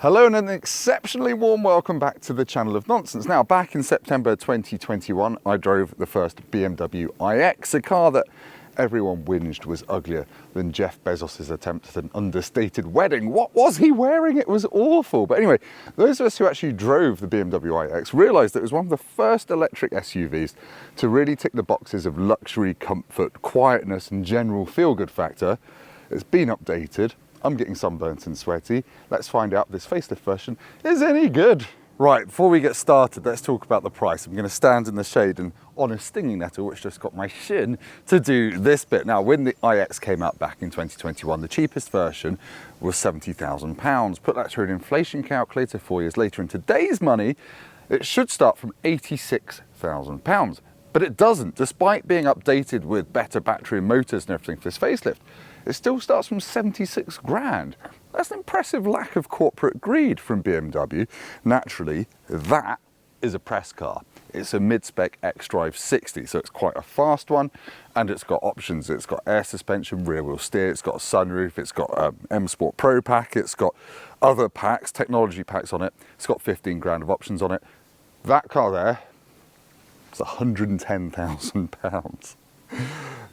Hello and an exceptionally warm welcome back to the channel of nonsense. Now, back in September 2021, I drove the first BMW iX, a car that everyone whinged was uglier than Jeff Bezos's attempt at an understated wedding. What was he wearing? It was awful. But anyway, those of us who actually drove the BMW iX realised that it was one of the first electric SUVs to really tick the boxes of luxury, comfort, quietness and general feel-good factor. It's been updated. I'm getting sunburnt and sweaty. Let's find out if this facelift version is any good. Right, before we get started, let's talk about the price. I'm going to stand in the shade and on a stinging nettle, which just got my shin, to do this bit. Now, when the iX came out back in 2021, the cheapest version was £70,000. Put that through an inflation calculator 4 years later. In today's money, it should start from £86,000. But it doesn't, despite being updated with better battery and motors and everything for this facelift. It still starts from 76 grand. That's an impressive lack of corporate greed from BMW. Naturally, that is a press car. It's a mid-spec xDrive60, so it's quite a fast one, and it's got options. It's got air suspension, rear wheel steer, it's got a sunroof, it's got M Sport Pro pack, it's got other packs, technology packs on it. It's got 15 grand of options on it. That car there, it's £110,000.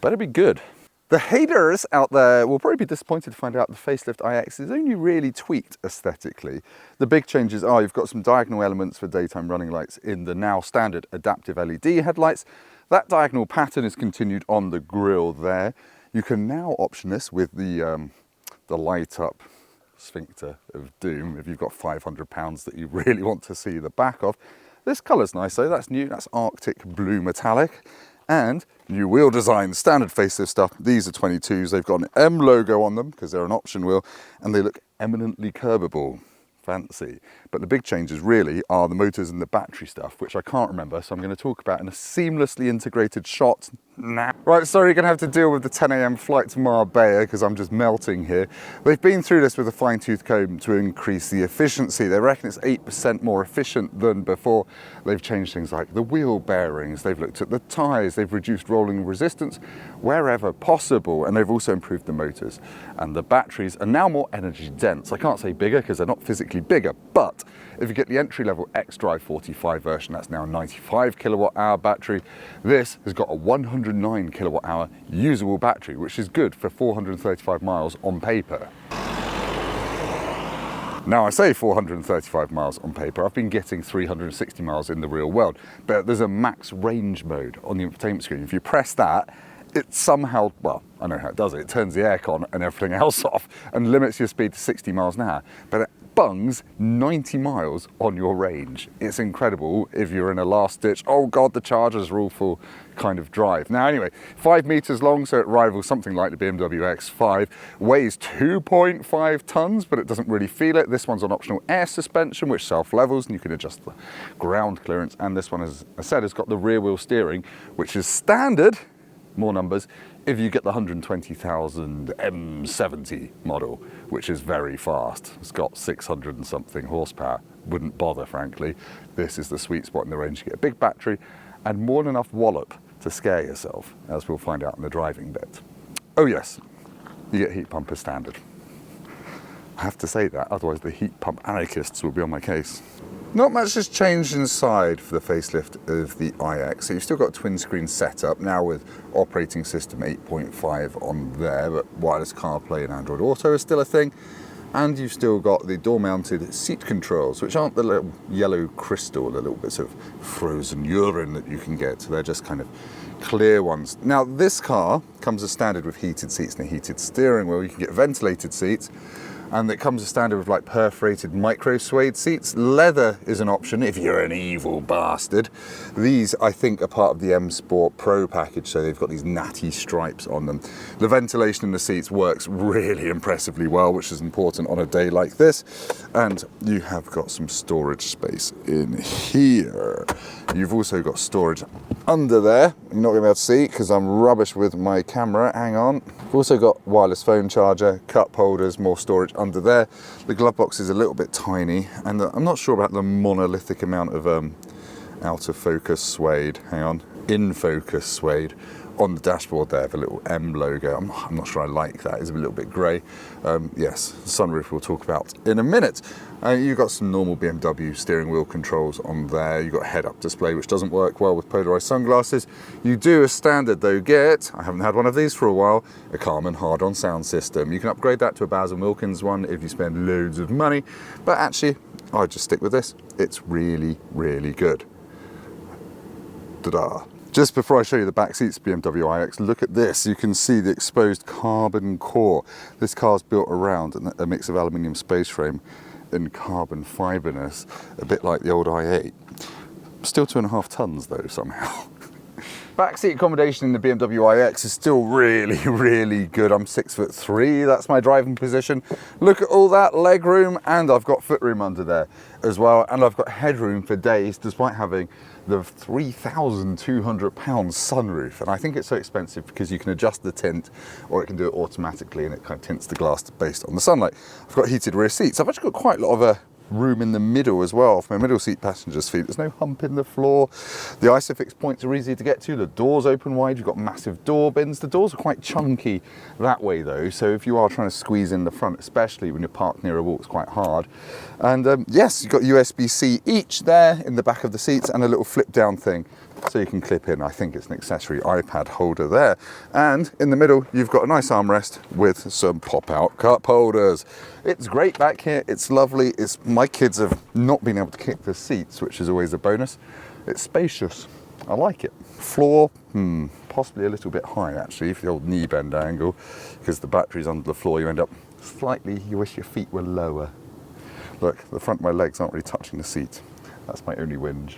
Better be good. The haters out there will probably be disappointed to find out the facelift iX is only really tweaked aesthetically. The big changes are you've got some diagonal elements for daytime running lights in the now standard adaptive LED headlights. That diagonal pattern is continued on the grille there. You can now option this with the light up sphincter of doom if you've got £500 that you really want to see the back of. This colour's nice though, that's new, that's Arctic Blue Metallic. And new wheel design, standard facelift stuff. These are 22s, they've got an M logo on them because they're an option wheel and they look eminently curbable. Fancy. But the big changes really are the motors and the battery stuff, which I can't remember, so I'm going to talk about in a seamlessly integrated shot now. Right, sorry, you're going to have to deal with the 10 AM flight to Marbella because I'm just melting here. They've been through this with a fine-tooth comb to increase the efficiency. They reckon it's 8% more efficient than before. They've changed things like the wheel bearings, they've looked at the tyres, they've reduced rolling resistance wherever possible, and they've also improved the motors. And the batteries are now more energy dense. I can't say bigger because they're not physically bigger, but if you get the entry-level xDrive45 version, that's now a 95 kilowatt hour battery. This has got a 109 kilowatt hour usable battery, which is good for 435 miles on paper. Now I say 435 miles on paper, I've been getting 360 miles in the real world, but there's a max range mode on the infotainment screen. If you press that, it somehow, well, I know how it does it, it turns the aircon and everything else off and limits your speed to 60 miles an hour, but it bungs 90 miles on your range. It's incredible if you're in a last ditch, oh God, the chargers are all full kind of drive. Now anyway, 5 meters long, so it rivals something like the BMW X5, weighs 2.5 tons, but it doesn't really feel it. This one's on optional air suspension, which self-levels, and you can adjust the ground clearance. And this one, as I said, has got the rear wheel steering, which is standard, more numbers, if you get the 120,000 M70 model, which is very fast. It's got 600 and something horsepower. Wouldn't bother, frankly. This is the sweet spot in the range. You get a big battery and more than enough wallop to scare yourself, as we'll find out in the driving bit. Oh yes, you get heat pump as standard. I have to say that, otherwise the heat pump anarchists will be on my case. Not much has changed inside for the facelift of the iX. So you've still got a twin screen setup, now with operating system 8.5 on there, but wireless CarPlay and Android Auto is still a thing. And you've still got the door-mounted seat controls, which aren't the little yellow crystal, the little bits of frozen urine that you can get. So they're just kind of clear ones. Now this car comes as standard with heated seats and a heated steering wheel. You can get ventilated seats. And it comes as standard with like perforated micro suede seats. Leather is an option if you're an evil bastard. These, I think, are part of the M Sport Pro package, so they've got these natty stripes on them. The ventilation in the seats works really impressively well, which is important on a day like this. And you have got some storage space in here. You've also got storage under there. You're not going to be able to see because I'm rubbish with my camera. Hang on. You've also got wireless phone charger, cup holders, more storage under there. The glove box is a little bit tiny, and I'm not sure about the monolithic amount of out of focus suede, hang on, in focus suede on the dashboard there, the little M logo. I'm not sure I like that. It's a little bit grey. Yes, sunroof we'll talk about in a minute. You've got some normal BMW steering wheel controls on there. You've got a head-up display, which doesn't work well with polarised sunglasses. You do, as standard though, get, I haven't had one of these for a while, a Carman hard-on sound system. You can upgrade that to a Baz & Wilkins one if you spend loads of money, but actually, I'd just stick with this. It's really, really good. Ta-da. Just before I show you the back seats of BMW iX, look at this. You can see the exposed carbon core. This car's built around a mix of aluminium space frame and carbon fibreness, a bit like the old i8. Still 2.5 tons though, somehow. Backseat accommodation in the BMW iX is still really, really good. I'm 6'3", that's my driving position. Look at all that leg room, and I've got footroom under there as well, and I've got headroom for days, despite having the £3,200 sunroof. And I think it's so expensive because you can adjust the tint, or it can do it automatically, and it kind of tints the glass based on the sunlight. I've got heated rear seats. I've actually got quite a lot of room in the middle as well for my middle seat passengers' feet. There's no hump in the floor. The ISOFIX points are easy to get to. The doors open wide. You've got massive door bins. The doors are quite chunky that way though, so if you are trying to squeeze in the front, especially when you're parked near a wall, it's quite hard. And yes, you've got USB-C each there in the back of the seats, and a little flip down thing so you can clip in, I think it's an accessory iPad holder there. And in the middle, you've got a nice armrest with some pop-out cup holders. It's great back here, it's lovely. My kids have not been able to kick the seats, which is always a bonus. It's spacious, I like it. Floor, possibly a little bit high actually, for the old knee bend angle, because the battery's under the floor, you end up slightly, you wish your feet were lower. Look, the front of my legs aren't really touching the seat. That's my only whinge.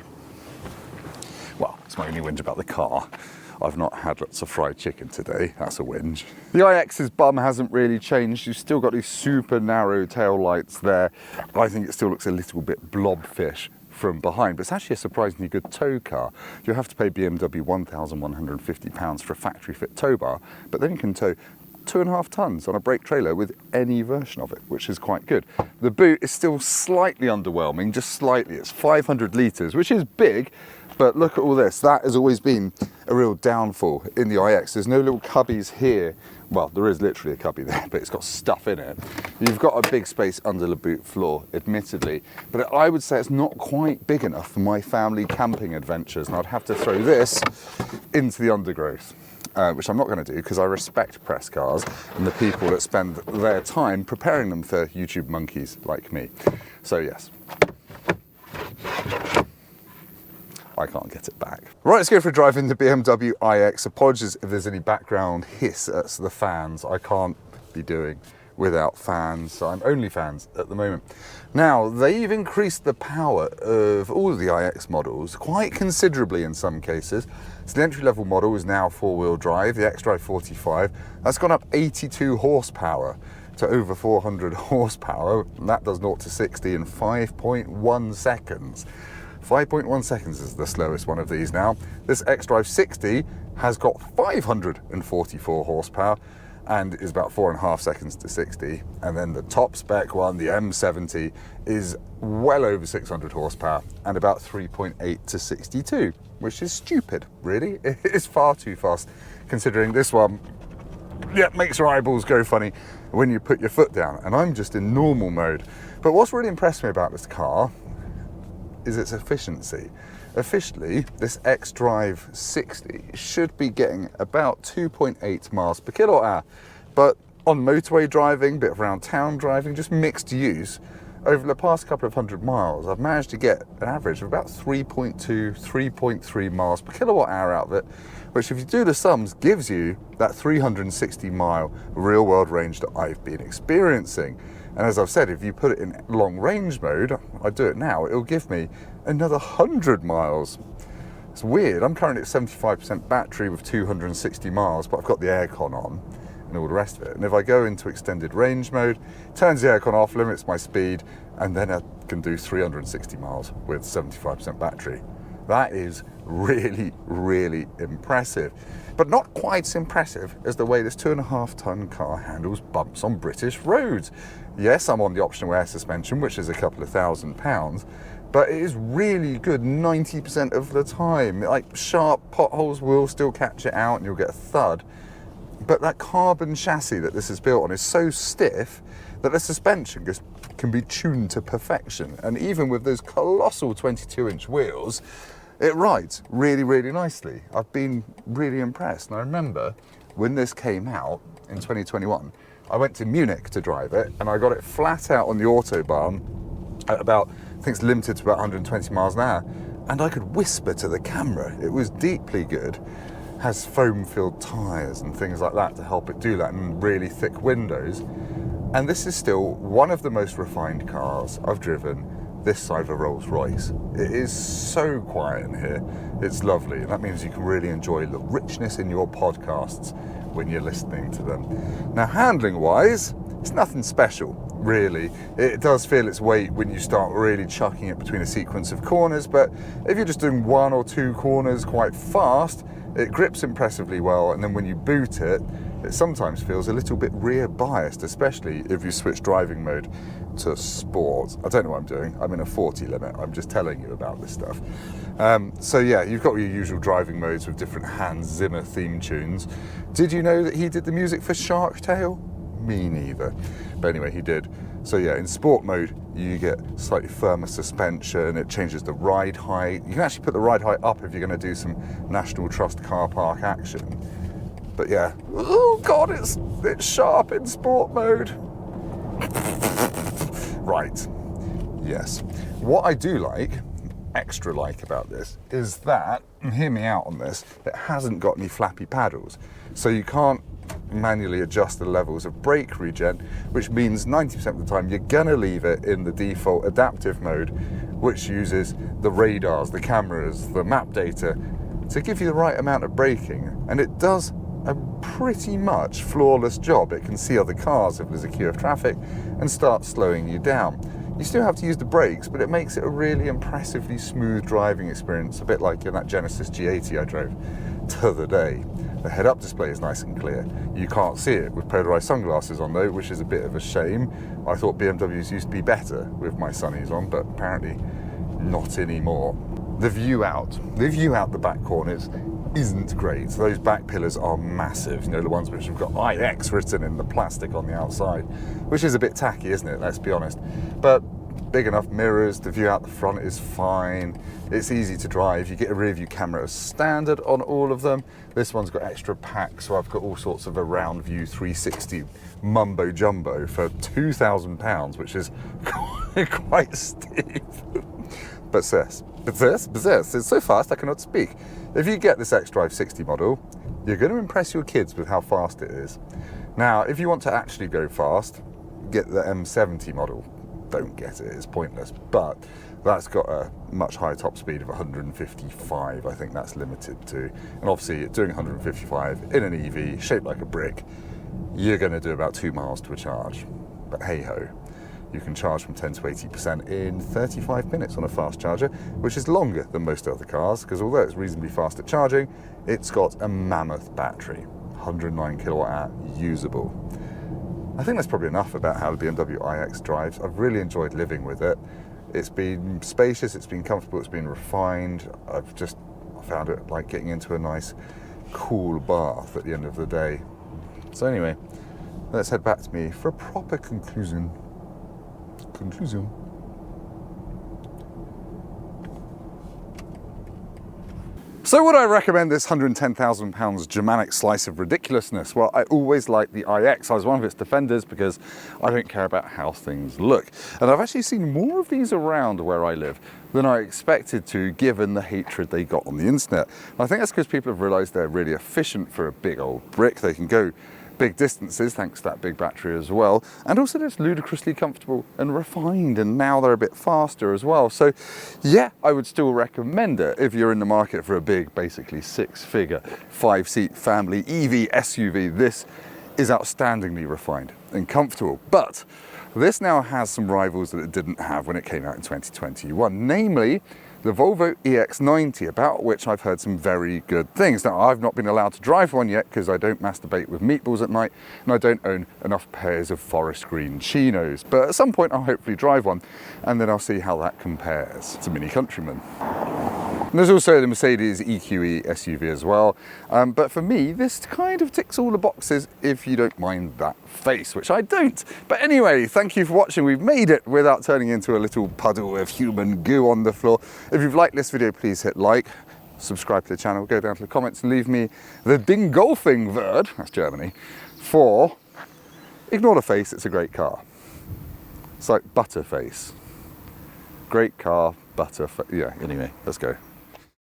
Well, it's my only whinge about the car. I've not had lots of fried chicken today, that's a whinge. The iX's bum hasn't really changed. You've still got these super narrow tail lights there. I think it still looks a little bit blobfish from behind, but it's actually a surprisingly good tow car. You have to pay BMW £1,150 for a factory fit tow bar, but then you can tow 2.5 tons on a brake trailer with any version of it, which is quite good. The boot is still slightly underwhelming, just slightly. It's 500 litres, which is big, but look at all this. That has always been a real downfall in the iX. There's no little cubbies here. Well, there is literally a cubby there, but it's got stuff in it. You've got a big space under the boot floor, admittedly, but I would say it's not quite big enough for my family camping adventures, and I'd have to throw this into the undergrowth. Which I'm not going to do because I respect press cars and the people that spend their time preparing them for YouTube monkeys like me. So yes, I can't get it back. Right, let's go for a drive in the BMW iX. Apologies if there's any background hiss. That's the fans. I can't be doing without fans, so I'm only fans at the moment. Now, they've increased the power of all of the iX models quite considerably in some cases. So the entry-level model is now four-wheel drive, the xDrive60. That's gone up 82 horsepower to over 400 horsepower. And that does 0 to 60 in 5.1 seconds. 5.1 seconds is the slowest one of these now. This xDrive60 has got 544 horsepower and is about 4.5 seconds to 60. And then the top spec one, the M70, is well over 600 horsepower and about 3.8 to 62, which is stupid, really. It is far too fast, considering this one, yeah, makes your eyeballs go funny when you put your foot down. And I'm just in normal mode. But what's really impressed me about this car is its efficiency. Officially, this xDrive60 should be getting about 2.8 miles per kilowatt hour, but on motorway driving, bit of around town driving, just mixed use, over the past couple of 100 miles, I've managed to get an average of about 3.2, 3.3 miles per kilowatt hour out of it, which if you do the sums, gives you that 360 mile real world range that I've been experiencing. And as I've said, if you put it in long range mode, I do it now, it'll give me another 100 miles. It's weird, I'm currently at 75% battery with 260 miles, but I've got the aircon on and all the rest of it. And if I go into extended range mode, turns the aircon off, limits my speed, and then I can do 360 miles with 75% battery. That is really, really impressive. But not quite as impressive as the way this 2.5 ton car handles bumps on British roads. Yes, I'm on the optional air suspension, which is a couple of £1,000, but it is really good 90% of the time. Like, sharp potholes will still catch it out and you'll get a thud. But that carbon chassis that this is built on is so stiff that the suspension just can be tuned to perfection. And even with those colossal 22-inch wheels, it rides really, really nicely. I've been really impressed. And I remember when this came out in 2021, I went to Munich to drive it, and I got it flat out on the Autobahn at about, I think it's limited to about 120 miles an hour, and I could whisper to the camera. It was deeply good. Has foam-filled tyres and things like that to help it do that, and really thick windows. And this is still one of the most refined cars I've driven this side of a Rolls-Royce. It is so quiet in here. It's lovely. And that means you can really enjoy the richness in your podcasts when you're listening to them. Now, handling-wise, it's nothing special, really. It does feel its weight when you start really chucking it between a sequence of corners, but if you're just doing 1 or 2 corners quite fast, it grips impressively well, and then when you boot it, it sometimes feels a little bit rear biased, especially if you switch driving mode to sport. I don't know what I'm doing. I'm in a 40 limit. I'm just telling you about this stuff. So yeah, you've got your usual driving modes with different Hans Zimmer theme tunes. Did you know that he did the music for Shark Tale? Me neither. But anyway, he did. So yeah, in sport mode, you get slightly firmer suspension. It changes the ride height. You can actually put the ride height up if you're going to do some National Trust car park action. But yeah, oh God, it's sharp in sport mode. Right, yes. What I do like, extra like about this, is that, and hear me out on this, it hasn't got any flappy paddles. So you can't manually adjust the levels of brake regen, which means 90% of the time you're gonna leave it in the default adaptive mode, which uses the radars, the cameras, the map data to give you the right amount of braking. And it does a pretty much flawless job. It can see other cars if there's a queue of traffic and start slowing you down. You still have to use the brakes, but it makes it a really impressively smooth driving experience, a bit like in that Genesis G80 I drove the other day. The head-up display is nice and clear. You can't see it with polarized sunglasses on though, which is a bit of a shame. I thought BMWs used to be better with my sunnies on, but apparently not anymore. The view out the back corners isn't great. Those back pillars are massive, you know, the ones which have got IX written in the plastic on the outside, which is a bit tacky, isn't it? Let's be honest. But big enough mirrors, the view out the front is fine. It's easy to drive. You get a rear view camera as standard on all of them. This one's got extra pack, so I've got all sorts of a round view 360 mumbo jumbo for £2,000, which is quite steep. But this, it's so fast I cannot speak. If you get this xDrive60 model, you're going to impress your kids with how fast it is. Now, if you want to actually go fast, get the M70 model. Don't get it, it's pointless. But that's got a much higher top speed of 155, I think that's limited to. And obviously, doing 155 in an EV, shaped like a brick, you're going to do about 2 miles to a charge. But hey-ho. You can charge from 10 to 80% in 35 minutes on a fast charger, which is longer than most other cars, because although it's reasonably fast at charging, it's got a mammoth battery, 109 kilowatt hour usable. I think that's probably enough about how the BMW iX drives. I've really enjoyed living with it. It's been spacious, it's been comfortable, it's been refined. I've just found it like getting into a nice, cool bath at the end of the day. So anyway, let's head back to me for a proper conclusion. So would I recommend this £110,000 Germanic slice of ridiculousness? Well, I always liked the iX. I was one of its defenders because I don't care about how things look. And I've actually seen more of these around where I live than I expected to, given the hatred they got on the internet. And I think that's because people have realised they're really efficient for a big old brick. They can go big distances thanks to that big battery as well, and also just ludicrously comfortable and refined, and now they're a bit faster as well. So yeah, I would still recommend it if you're in the market for a big, basically 6-figure 5-seat family EV SUV. This is outstandingly refined and comfortable. But This now has some rivals that it didn't have when it came out in 2021, namely the Volvo EX90, about which I've heard some very good things. Now, I've not been allowed to drive one yet because I don't masturbate with meatballs at night and I don't own enough pairs of forest green chinos. But at some point I'll hopefully drive one and then I'll see how that compares to Mini Countryman. And there's also the Mercedes EQE SUV as well, but for me this kind of ticks all the boxes if you don't mind that face, which I don't. But anyway, thank you for watching. We've made it without turning into a little puddle of human goo on the floor. If you've liked this video, please hit like, subscribe to the channel, go down to the comments and leave me the Dingolfing word, that's Germany, for ignore the face, it's a great car. It's like Butterface. Great car, yeah, anyway, let's go.